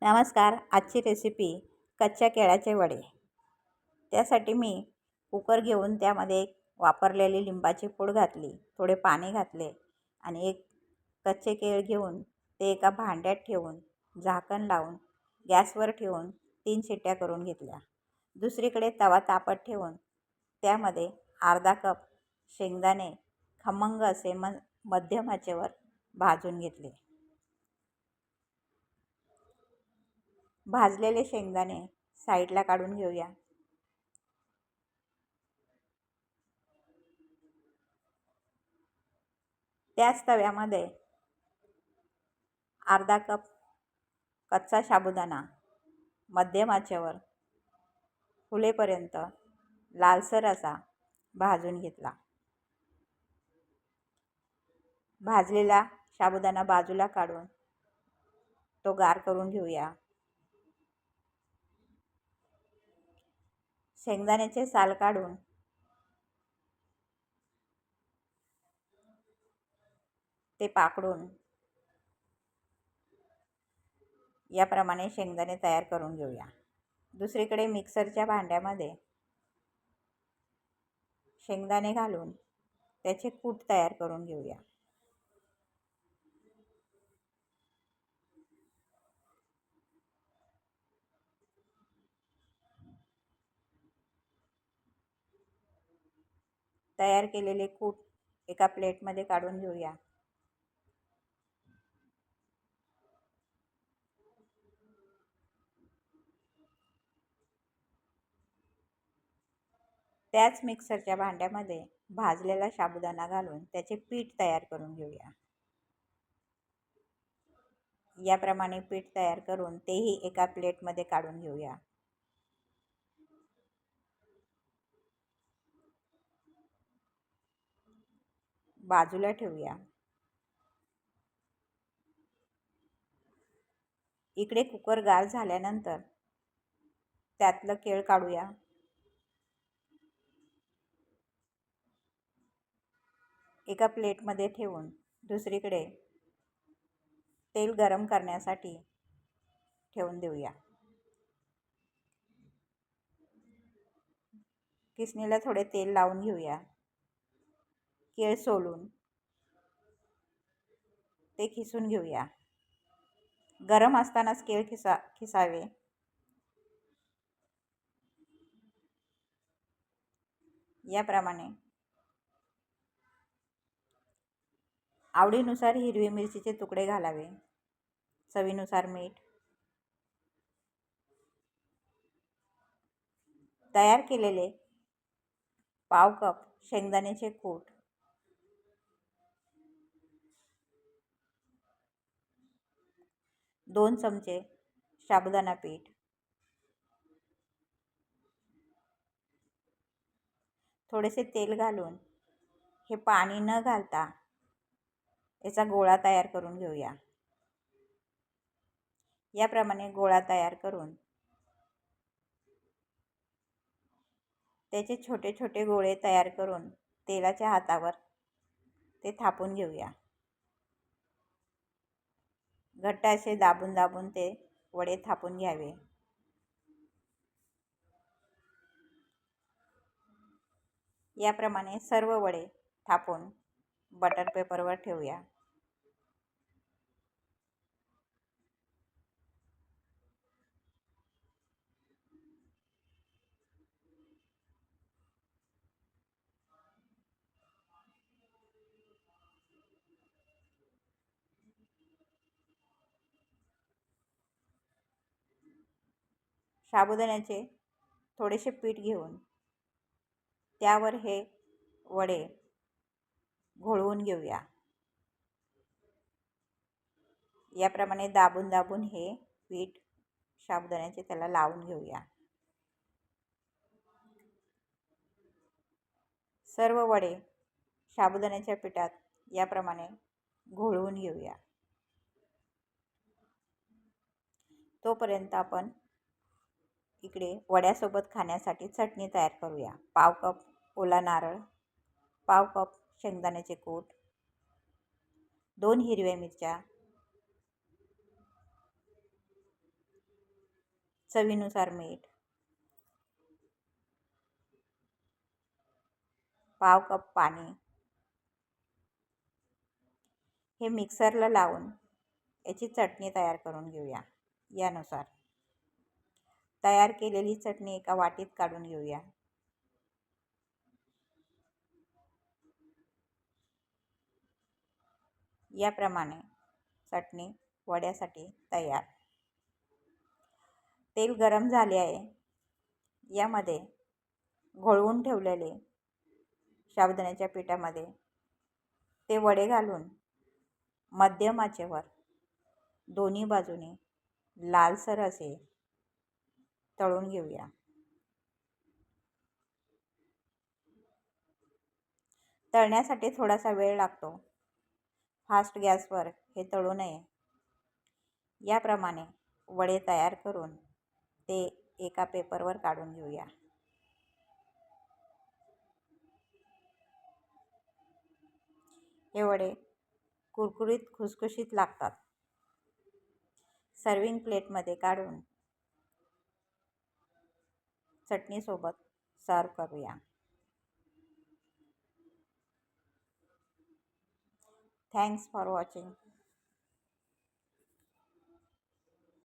नमस्कार. आजची रेसिपी कच्च्या केळ्याचे वडे. त्यासाठी मी कुकर घेऊन त्यामध्ये वापरलेली लिंबाची पूड घातली, थोडे पाणी घातले आणि एक कच्चे केळ घेऊन ते एका भांड्यात ठेवून झाकण लावून गॅसवर ठेवून 3 शिट्ट्या करून घेतल्या. दुसरीकडे तवा तापत ठेवून त्यामध्ये अर्धा कप शेंगदाणे खमंग असे मध्यम आचेवर भाजून घेतले. भाजलेले शेंगदाणे साईडला काढून घेऊया. त्याच तव्यामध्ये अर्धा कप कच्चा साबुदाणा मध्यम आचेवर फुलेपर्यंत लालसर असा भाजून घेतला. भाजलेला साबुदाणा बाजूला काढून तो गार करून घेऊया. शेंगदाण्याचे साल काढून ते पाकडून याप्रमाणे शेंगदाणे तयार करून घेऊया. दुसरीकडे मिक्सरच्या भांड्यामध्ये शेंगदाणे घालून त्याचे कूट तयार करून घेऊया. तयार केलेले कूट एका प्लेटमध्ये काढून घेऊया. त्याच मिक्सरच्या भांड्यामध्ये भाजलेला साबुदाणा घालून त्याचे पीठ तयार करून घेऊया. याप्रमाणे पीठ तयार करून तेही एका प्लेटमध्ये काढून घेऊया. बाजूला ठेवूया. इकडे कुकर गार झाल्यानंतर त्यातलं केळ काढूया. एका प्लेटमध्ये ठेवून दुसरीकडे तेल गरम करण्यासाठी ठेवून देऊया. किसणीला थोडे तेल लावून घेऊया. केळ सोलून ते खिसून घेऊया. गरम असतानाच केळ खिसावे. याप्रमाणे आवडीनुसार हिरवी मिरचीचे तुकडे घालावे. चवीनुसार मीठ. तयार केलेले पाव कप शेंगदाण्याचे कूट, 2 चमचे साबुदाणा पीठ, थोडेसे तेल घालून हे पाणी न घालता याचा गोळा तयार करून घेऊया. याप्रमाणे गोळा तयार करून त्याचे छोटे छोटे गोळे तयार करून तेलाच्या हातावर ते थापून घेऊया. घट्ट असे दाबून दाबून ते वडे थापून घ्यावे. याप्रमाणे सर्व वडे थापून बटर पेपरवर ठेवूया. साबुदाण्याचे थोडेसे पीठ घेऊन त्यावर हे वडे घोळवून घेऊया. याप्रमाणे दाबून दाबून हे पीठ साबुदाण्याचे त्याला लावून घेऊया. सर्व वडे साबुदाण्याच्या पिठात याप्रमाणे घोळवून घेऊया. तोपर्यंत आपण इकडे वड्यासोबत खाण्यासाठी चटणी तयार करूया. पाव कप ओला नारळ, पाव कप शेंगदाण्याचे कूट, 2 हिरव्या मिरच्या, चवीनुसार मीठ, पाव कप पाणी. हे मिक्सरला लावून याची चटणी तयार करून घेऊया. यानुसार तयार केलेली चटणी एका वाटीत काढून घेऊया. याप्रमाणे चटणी वड्यासाठी तयार. तेल गरम झाले आहे. यामध्ये घोळवून ठेवलेले साबुदाण्याच्या पिठामध्ये ते वडे घालून मध्यम आचेवर दोन्ही बाजूने लालसर असे तळून घेऊया. तळण्यासाठी थोडासा वेळ लागतो. फास्ट गॅसवर हे तळू नये. याप्रमाणे वडे तयार करून ते एका पेपरवर काढून घेऊया. हे वडे कुरकुरीत खुसखुशीत लागतात. सर्विंग प्लेटमध्ये काढून चटणीसोबत सर्व करूया. Thanks for watching.